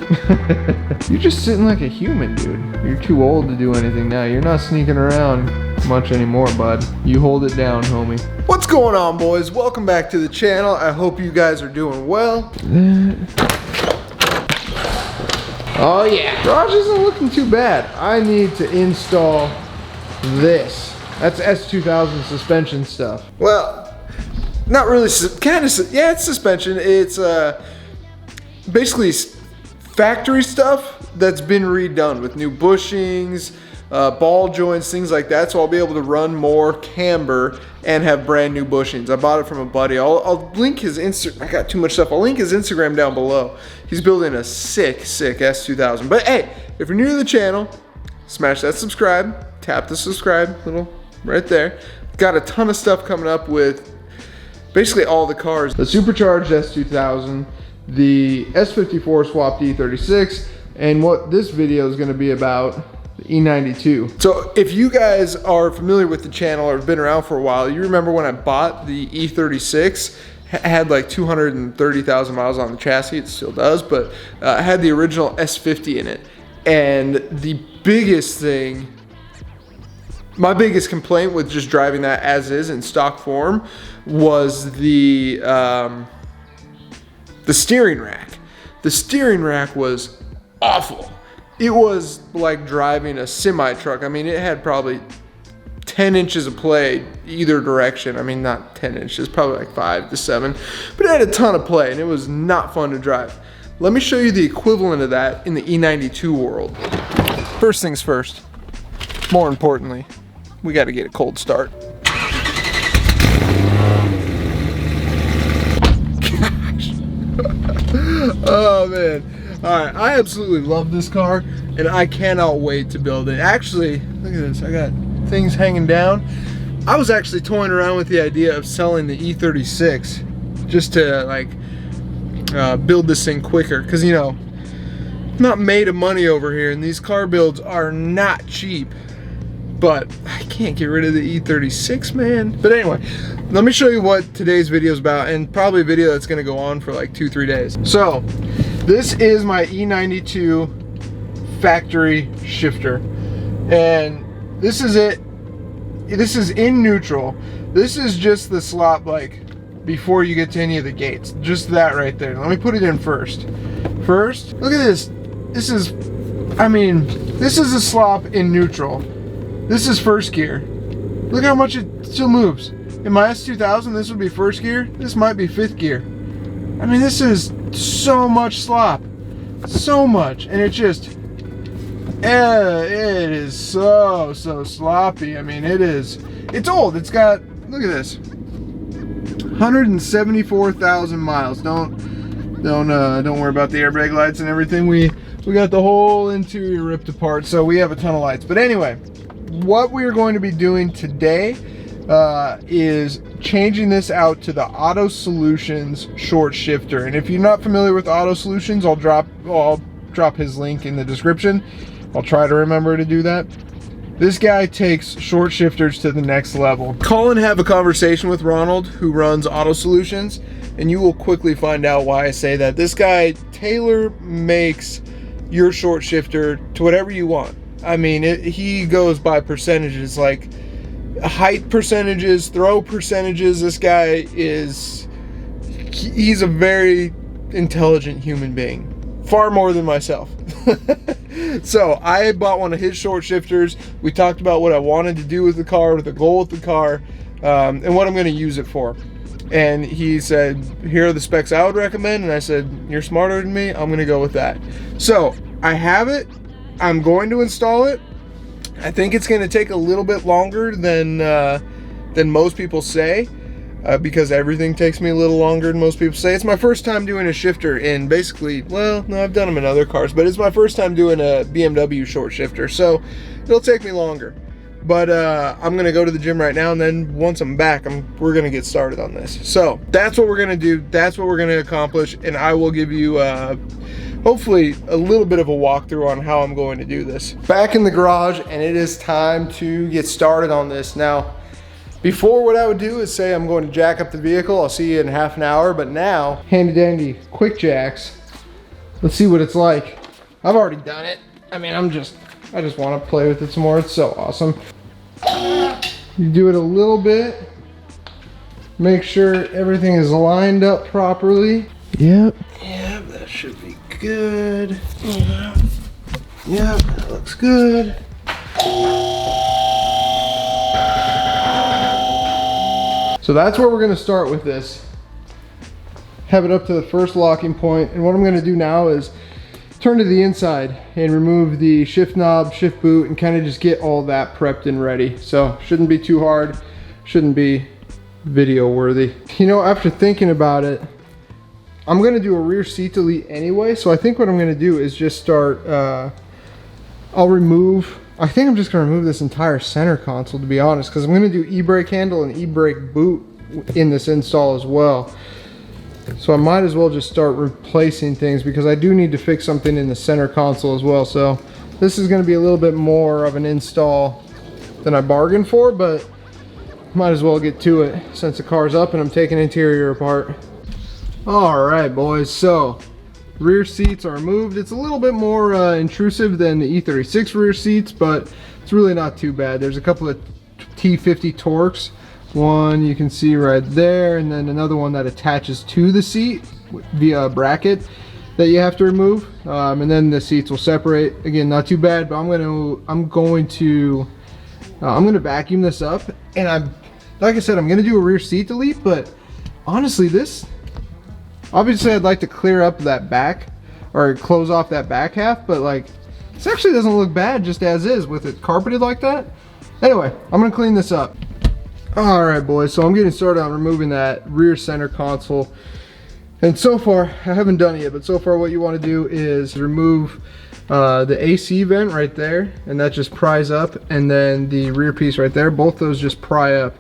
You're just sitting like a human, dude. You're too old to do anything now. You're not sneaking around much anymore, bud. You hold it down, homie. What's going on, boys? Welcome back to the channel. I hope you guys are doing well. Oh yeah. Garage isn't looking too bad. I need to install this. That's S2000 suspension stuff. Well, not really, kind of, yeah, it's suspension. It's basically factory stuff that's been redone with new bushings, ball joints, things like that. So I'll be able to run more camber and have brand new bushings. I bought it from a buddy. I'll link his Instagram. I got too much stuff. I'll link his Instagram down below. He's building a sick S2000. But hey, if you're new to the channel, smash that subscribe. Tap the subscribe little right there. Got a ton of stuff coming up with basically all the cars. The supercharged S2000, the S54 swapped E36, and what this video is going to be about, the E92. So if you guys are familiar with the channel or have been around for a while, you remember when I bought the E36, had like 230,000 miles on the chassis. It still does, but I had the original S50 in it. And the biggest thing, my biggest complaint with just driving that as is in stock form was the steering rack. The steering rack was awful. It was like driving a semi truck. I mean, it had probably 10 inches of play either direction. I mean, not 10 inches, probably like 5 to 7, but it had a ton of play and it was not fun to drive. Let me show you the equivalent of that in the E92 world. First things first, more importantly, we got to get a cold start. Gosh. Oh man. All right, I absolutely love this car and I cannot wait to build it. Actually, look at this, I got things hanging down. I was actually toying around with the idea of selling the E36 just to like build this thing quicker, because you know, I'm not made of money over here and these car builds are not cheap. But I can't get rid of the E36, man. But anyway, let me show you what today's video is about, and probably a video that's gonna go on for like 2-3 days. So this is my E92 factory shifter, and this is it. This is in neutral. This is just the slop like before you get to any of the gates. Just that right there. Let me put it in first. First, look at this. This is, I mean, this is a slop in neutral. This is first gear. Look how much it still moves. In my S2000, this would be first gear. This might be fifth gear. I mean, this is so much slop. So much. And it just, it is so sloppy. I mean, it's old. It's got, look at this. 174,000 miles. Don't worry about the airbag lights and everything. We got the whole interior ripped apart, so we have a ton of lights. But anyway, what we are going to be doing today is changing this out to the Autosolutions Short Shifter. And if you're not familiar with Autosolutions, I'll drop his link in the description. I'll try to remember to do that. This guy takes short shifters to the next level. Call and have a conversation with Ronald, who runs Autosolutions, and you will quickly find out why I say that. This guy tailor makes your short shifter to whatever you want. I mean, he goes by percentages, like height percentages, throw percentages. This guy he's a very intelligent human being, far more than myself. So I bought one of his short shifters. We talked about what I wanted to do with the car, with the goal with the car, and what I'm going to use it for. And he said, here are the specs I would recommend. And I said, you're smarter than me, I'm going to go with that. So I have it. I'm going to install it. I think it's going to take a little bit longer than most people say, because everything takes me a little longer than most people say. It's my first time doing a shifter in basically, well, no, I've done them in other cars, but it's my first time doing a BMW short shifter, so it'll take me longer. But I'm going to go to the gym right now, and then once I'm back, we're going to get started on this. So that's what we're going to do. That's what we're going to accomplish, and I will give you hopefully a little bit of a walkthrough on how I'm going to do this. Back in the garage, and it is time to get started on this. Now, before, what I would do is say I'm going to jack up the vehicle. I'll see you in half an hour, but now, handy dandy quick jacks. Let's see what it's like. I've already done it. I mean, I just want to play with it some more. It's so awesome. You do it a little bit. Make sure everything is lined up properly. Yep, that should be good. Yep, that looks good. So that's where we're gonna start with this. Have it up to the first locking point, and what I'm gonna do now is turn to the inside and remove the shift knob, shift boot, and kind of just get all that prepped and ready. So shouldn't be too hard, shouldn't be video worthy. You know, after thinking about it, I'm gonna do a rear seat delete anyway, so I think what I'm gonna do is just start, I think I'm just gonna remove this entire center console, to be honest, because I'm gonna do e-brake handle and e-brake boot in this install as well. So I might as well just start replacing things, because I do need to fix something in the center console as well. So this is gonna be a little bit more of an install than I bargained for, but might as well get to it since the car's up and I'm taking interior apart. All right, boys, so rear seats are removed. It's a little bit more intrusive than the E36 rear seats, but it's really not too bad. There's a couple of T50 Torques. One you can see right there, and then another one that attaches to the seat via a bracket that you have to remove, and then the seats will separate. Again, not too bad, but I'm going to vacuum this up, and like I said, I'm gonna do a rear seat delete. But honestly, obviously I'd like to clear up that back, or close off that back half, but like, this actually doesn't look bad just as is with it carpeted like that. Anyway, I'm gonna clean this up. All right, boys, so I'm getting started on removing that rear center console. And so far, I haven't done it yet, but so far what you want to do is remove the AC vent right there, and that just pries up, and then the rear piece right there, both those just pry up.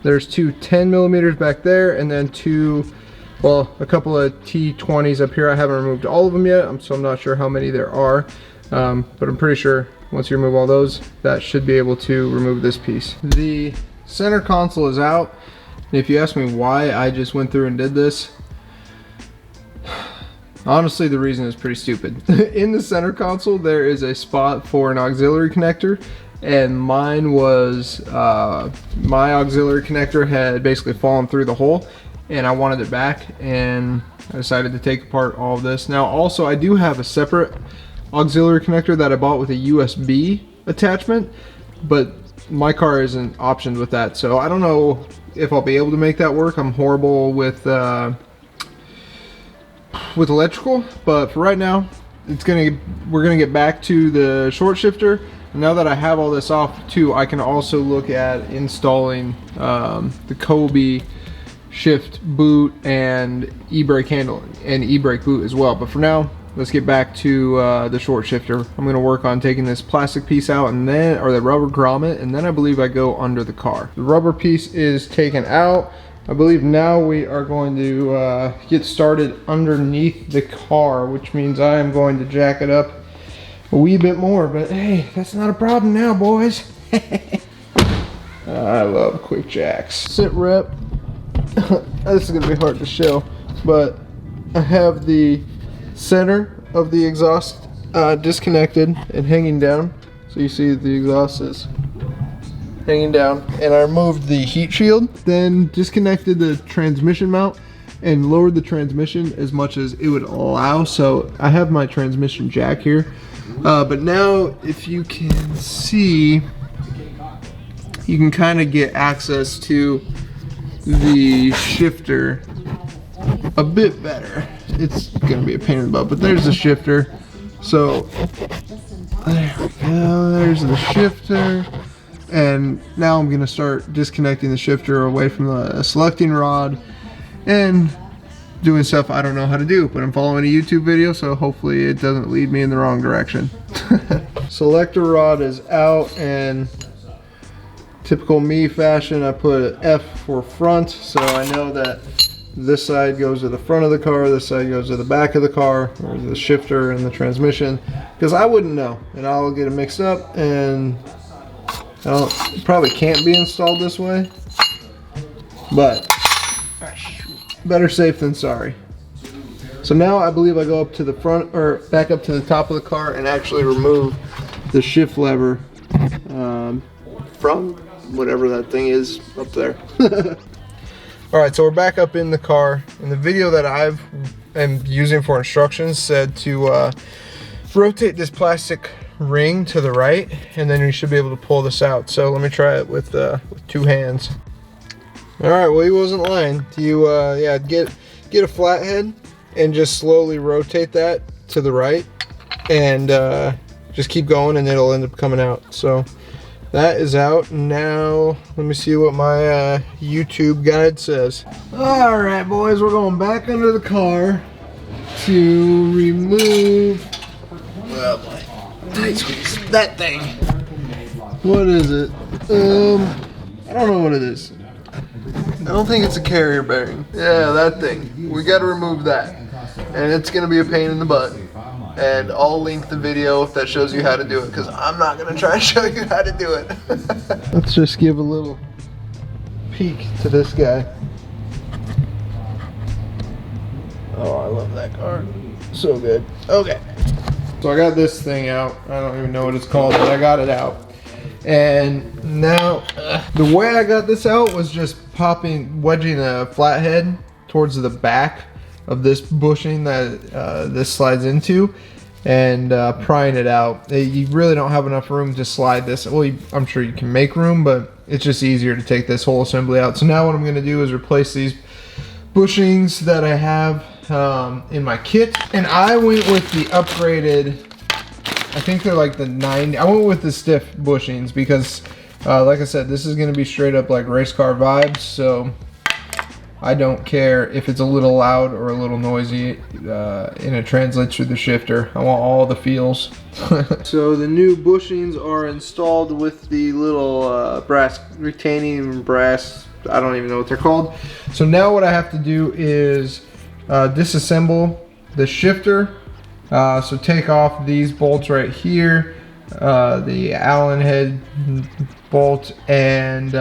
There's two 10 millimeters back there, and then a couple of T20s up here. I haven't removed all of them yet, so I'm not sure how many there are, but I'm pretty sure once you remove all those, that should be able to remove this piece. The center console is out, and if you ask me why I just went through and did this, honestly the reason is pretty stupid. In the center console there is a spot for an auxiliary connector, and mine was my auxiliary connector had basically fallen through the hole, and I wanted it back, and I decided to take apart all of this. Now also I do have a separate auxiliary connector that I bought with a USB attachment, but my car isn't optioned with that, so I don't know if I'll be able to make that work. I'm horrible with electrical, but for right now we're gonna get back to the short shifter. Now that I have all this off too, I can also look at installing the Coby shift boot and e-brake handle and e-brake boot as well. But for now, let's get back to the short shifter. I'm going to work on taking this plastic piece out, and then, or the rubber grommet, and then I believe I go under the car. The rubber piece is taken out. I believe now we are going to get started underneath the car, which means I am going to jack it up a wee bit more, but hey, that's not a problem now, boys. I love quick jacks. Sit rep. This is going to be hard to show, but I have the center of the exhaust disconnected and hanging down, so you see the exhaust is hanging down, and I removed the heat shield, then disconnected the transmission mount and lowered the transmission as much as it would allow. So I have my transmission jack here, but now if you can see, you can kind of get access to the shifter a bit better. It's gonna be a pain in the butt, but there's the shifter. So there we go, there's the shifter, and now I'm gonna start disconnecting the shifter away from the selecting rod and doing stuff I don't know how to do, but I'm following a YouTube video, so hopefully it doesn't lead me in the wrong direction. Selector rod is out, and typical me fashion, I put an F for front, so I know that this side goes to the front of the car, this side goes to the back of the car, or the shifter and the transmission, because I wouldn't know, and I'll get it mixed up, and it probably can't be installed this way, but better safe than sorry. So now I believe I go up to the front, or back up to the top of the car and actually remove the shift lever from whatever that thing is up there. All right, so we're back up in the car. And the video that I am using for instructions said to rotate this plastic ring to the right, and then you should be able to pull this out. So let me try it with 2 hands. All right, well, he wasn't lying. You yeah, get a flathead and just slowly rotate that to the right, and just keep going, and it'll end up coming out. So that is out. Now let me see what my YouTube guide says. All right, boys, we're going back under the car to remove tight squeeze that thing. What is it? I don't know what it is. I don't think it's a carrier bearing. Yeah, that thing. We got to remove that, and it's gonna be a pain in the butt. And I'll link the video if that shows you how to do it, because I'm not gonna try to show you how to do it. Let's just give a little peek to this guy. Oh, I love that car. So good. Okay. So I got this thing out. I don't even know what it's called, but I got it out. And now, the way I got this out was just wedging a flathead towards the back of this bushing that this slides into, and prying it out. You really don't have enough room to slide this. Well, I'm sure you can make room, but it's just easier to take this whole assembly out. So now what I'm going to do is replace these bushings that I have in my kit, and I went with the upgraded, I think they're like the 90. I went with the stiff bushings because, like I said, this is going to be straight up like race car vibes. So I don't care if it's a little loud or a little noisy, and it translates through the shifter. I want all the feels. So the new bushings are installed with the little retaining brass. I don't even know what they're called. So now what I have to do is disassemble the shifter. So take off these bolts right here, the Allen head bolt, and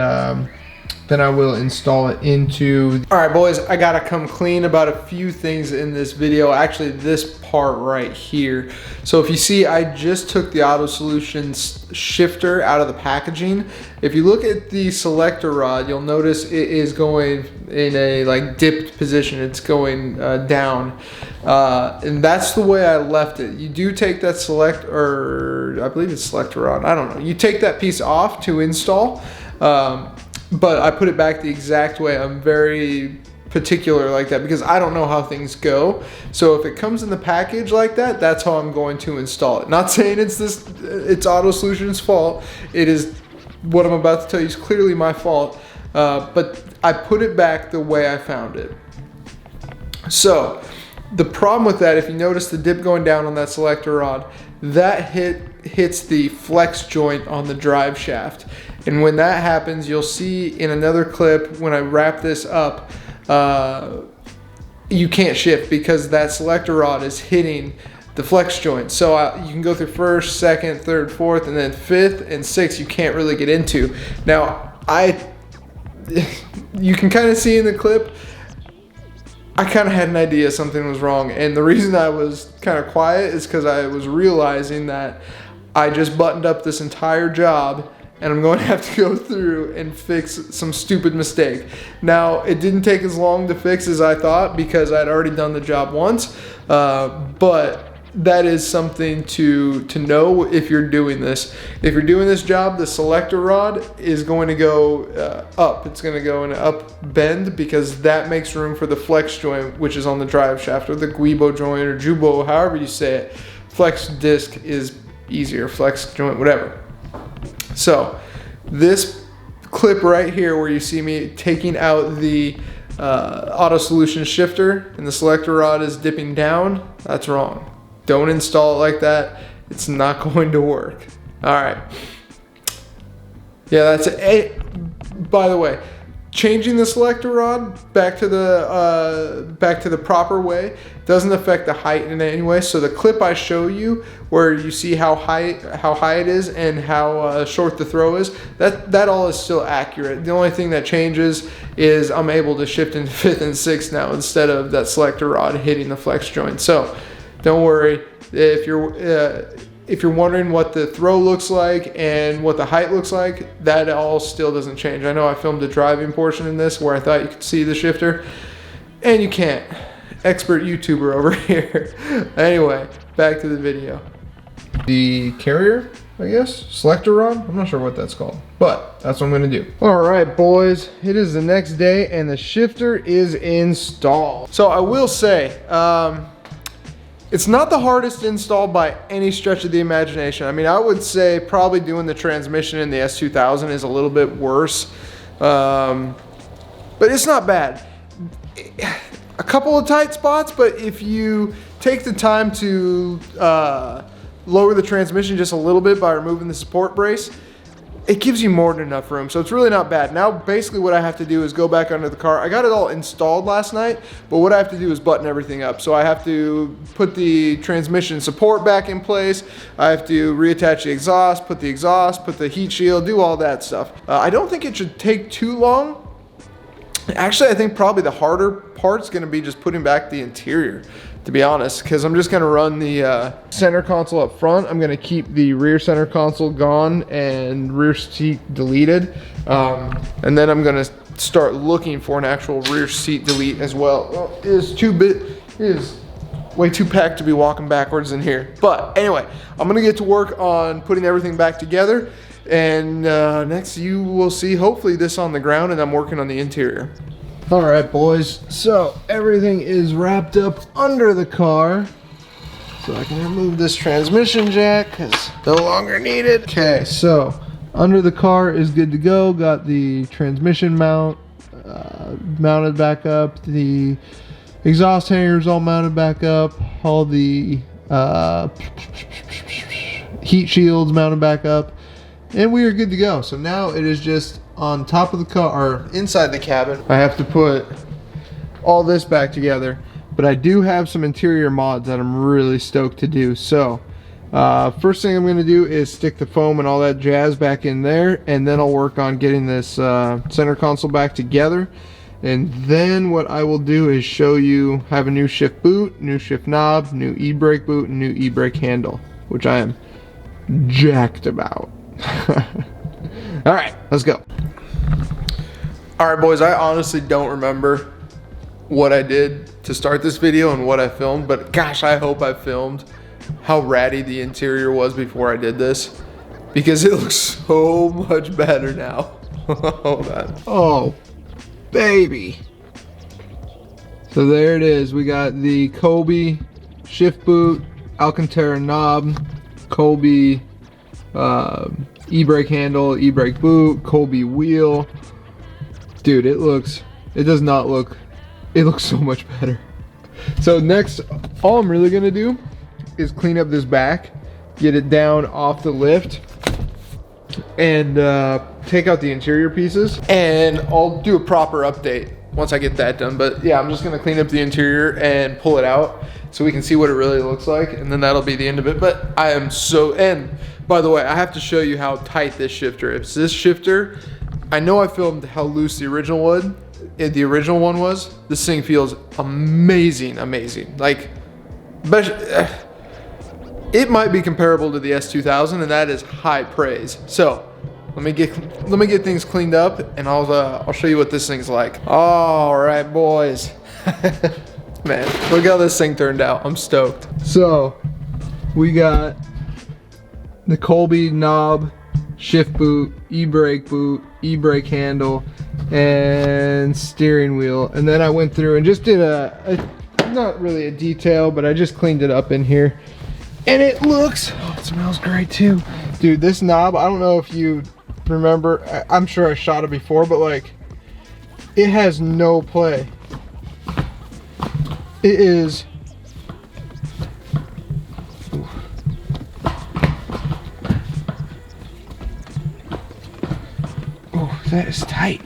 then I will install it into. All right, boys, I gotta come clean about a few things in this video. Actually, this part right here. So if you see, I just took the Autosolutions shifter out of the packaging. If you look at the selector rod, you'll notice it is going in a like dipped position. It's going down, and that's the way I left it. You do take that I believe it's selector rod. I don't know. You take that piece off to install. But I put it back the exact way. I'm very particular like that because I don't know how things go. So if it comes in the package like that, that's how I'm going to install it. Not saying it's Autosolutions' fault. It is, what I'm about to tell you is clearly my fault. But I put it back the way I found it. So the problem with that, if you notice the dip going down on that selector rod, that hits the flex joint on the drive shaft. And when that happens, you'll see in another clip when I wrap this up, you can't shift because that selector rod is hitting the flex joint. So you can go through first, second, third, fourth, and then fifth and sixth you can't really get into. Now, you can kind of see in the clip, I kind of had an idea something was wrong. And the reason I was kind of quiet is because I was realizing that I just buttoned up this entire job, and I'm going to have to go through and fix some stupid mistake. Now, it didn't take as long to fix as I thought because I'd already done the job once, but that is something to know if you're doing this. If you're doing this job, the selector rod is going to go up. It's going to go in an up bend because that makes room for the flex joint, which is on the drive shaft, or the guibo joint, or jubo, however you say it. Flex disc is easier, flex joint, whatever. So this clip right here where you see me taking out the Autosolutions shifter and the selector rod is dipping down, that's wrong. Don't install it like that. It's not going to work. All right. Yeah, that's it. By the way, changing the selector rod back to the proper way doesn't affect the height in any way. So the clip I show you, where you see how high it is and how short the throw is, that all is still accurate. The only thing that changes is I'm able to shift into 5th and 6th now instead of that selector rod hitting the flex joint. So don't worry if you're wondering what the throw looks like and what the height looks like, that all still doesn't change. I know I filmed the driving portion in this where I thought you could see the shifter, and you can't. Expert YouTuber over here. Anyway, back to the video. The carrier, I guess, selector rod, I'm not sure what that's called, but that's what I'm gonna do. All right, boys, it is the next day and the shifter is installed. So I will say, it's not the hardest install by any stretch of the imagination. I mean, I would say probably doing the transmission in the S2000 is a little bit worse, but it's not bad. A couple of tight spots, but if you take the time to lower the transmission just a little bit by removing the support brace, it gives you more than enough room. So it's really not bad. Now basically what I have to do is go back under the car. I got it all installed last night, but what I have to do is button everything up. So I have to put the transmission support back in place. I have to reattach the exhaust, put the heat shield, do all that stuff. I don't think it should take too long. Actually, I think probably the harder part's gonna be just putting back the interior, to be honest, because I'm just gonna run the center console up front. I'm gonna keep the rear center console gone and rear seat deleted. And then I'm gonna start looking for an actual rear seat delete as well. Well, it is way too packed to be walking backwards in here. But anyway, I'm gonna get to work on putting everything back together. And next you will see hopefully this on the ground, and I'm working on the interior. All right, boys, so everything is wrapped up under the car, so I can remove this transmission jack because no longer needed. Okay, so under the car is good to go. Got the transmission mount mounted back up, the exhaust hangers all mounted back up, all the heat shields mounted back up, and we are good to go. So now it is just on top of the car, or inside the cabin. I have to put all this back together, but I do have some interior mods that I'm really stoked to do. So first thing I'm going to do is stick the foam and all that jazz back in there, and then I'll work on getting this center console back together. And then what I will do is show you, have a new shift boot, new shift knob, new e-brake boot, and new e-brake handle, which I am jacked about. All right, let's go. All right, boys, I honestly don't remember what I did to start this video and what I filmed, but gosh, I hope I filmed how ratty the interior was before I did this, because it looks so much better now. Hold on. Oh, baby. So there it is. We got the Coby shift boot, Alcantara knob, Coby e-brake handle, e-brake boot, Coby wheel. Dude, it looks so much better. So next, all I'm really gonna do is clean up this back, get it down off the lift, and take out the interior pieces, and I'll do a proper update once I get that done. But yeah, I'm just gonna clean up the interior and pull it out so we can see what it really looks like, and then that'll be the end of it. But I am so, and by the way, I have to show you how tight this shifter is. This shifter, I know I filmed how loose the original one was. This thing feels amazing, amazing. Like, it might be comparable to the S2000, and that is high praise. So let me get things cleaned up, and I'll show you what this thing's like. All right, boys. Man, look how this thing turned out. I'm stoked. So we got the Coby knob, shift boot, e-brake boot, e-brake handle, and steering wheel. And then I went through and just did not really a detail, but I just cleaned it up in here. And it looks, oh, it smells great too. Dude, this knob, I don't know if you remember, I'm sure I shot it before, but like, it has no play. It is, oh, that is tight.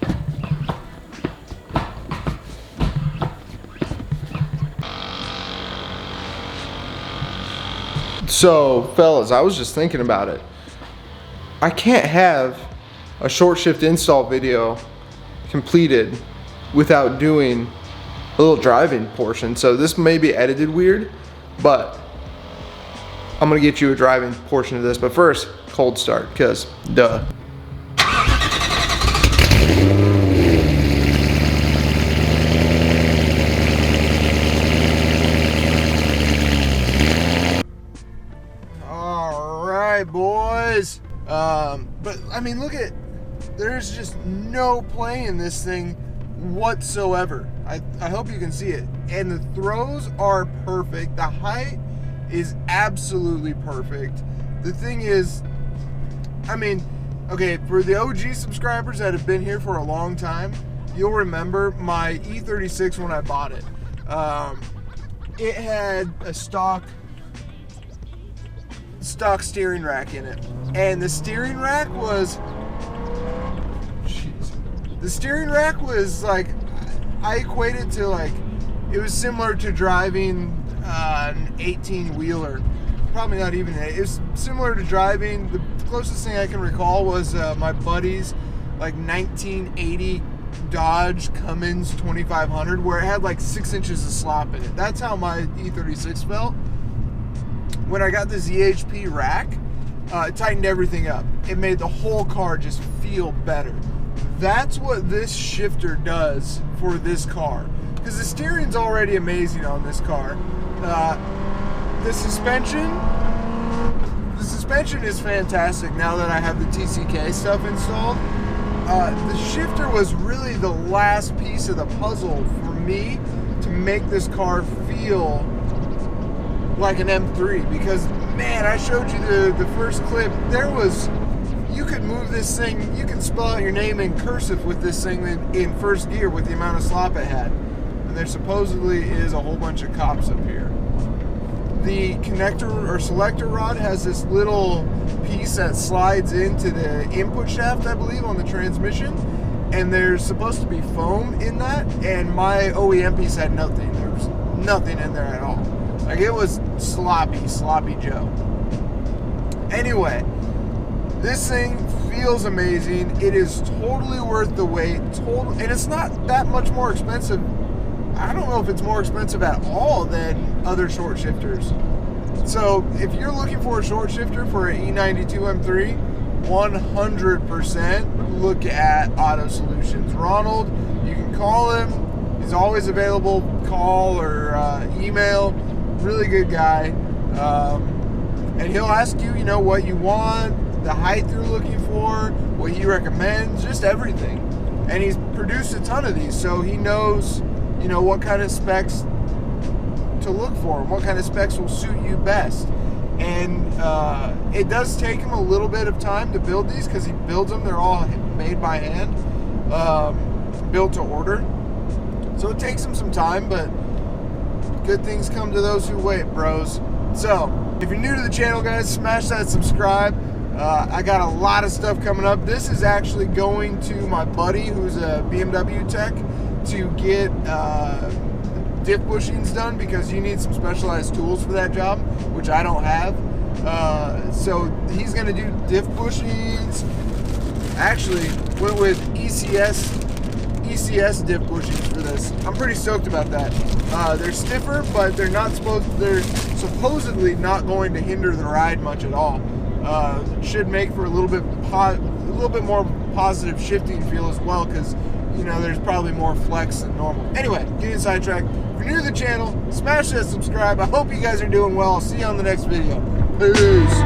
So, fellas, I was just thinking about it. I can't have a short shift install video completed without doing a little driving portion. So this may be edited weird, but I'm gonna get you a driving portion of this. But first, cold start, because duh. All right, boys. But I mean, look at, there's just no play in this thing whatsoever. I hope you can see it. And the throws are perfect. The height is absolutely perfect. The thing is, I mean, okay, for the OG subscribers that have been here for a long time, you'll remember my E36 when I bought it. It had a stock steering rack in it. And the steering rack was, the steering rack was like, I equate it to like, it was similar to driving an 18-wheeler. Probably not even, it was similar to driving, the closest thing I can recall was my buddy's like 1980 Dodge Cummins 2500, where it had like 6 inches of slop in it. That's how my E36 felt. When I got this EHP rack, it tightened everything up. It made the whole car just feel better. That's what this shifter does for this car. Because the steering's already amazing on this car. The suspension is fantastic now that I have the TCK stuff installed. The shifter was really the last piece of the puzzle for me to make this car feel like an M3, because man, I showed you the first clip. There was, you could move this thing, you can spell out your name in cursive with this thing in first gear with the amount of slop it had. And there supposedly is a whole bunch of cops up here. The connector or selector rod has this little piece that slides into the input shaft, I believe, on the transmission. And there's supposed to be foam in that, and my OEM piece had nothing. There was nothing in there at all. Like, it was sloppy Joe. Anyway, this thing feels amazing. It is totally worth the wait. And it's not that much more expensive. I don't know if it's more expensive at all than other short shifters. So if you're looking for a short shifter for an E92 M3, 100% look at Autosolutions. Ronald, you can call him. He's always available. Call or email. Really good guy. And he'll ask you, what you want, the height you're looking for, what he recommends, just everything. And he's produced a ton of these, so he knows, what kind of specs to look for and what kind of specs will suit you best. And it does take him a little bit of time to build these, because he builds them. They're all made by hand, built to order. So it takes him some time, but good things come to those who wait, bros. So, if you're new to the channel, guys, smash that subscribe. I got a lot of stuff coming up. This is actually going to my buddy who's a BMW tech to get diff bushings done, because you need some specialized tools for that job, which I don't have. So he's going to do diff bushings. Actually, went with ECS diff bushings for this. I'm pretty stoked about that. They're stiffer, but they're supposedly not going to hinder the ride much at all. Should make for a little bit more positive shifting feel as well, because there's probably more flex than normal. Anyway, getting sidetracked. If you're new to the channel, smash that subscribe. I hope you guys are doing well. I'll see you on the next video. Peace.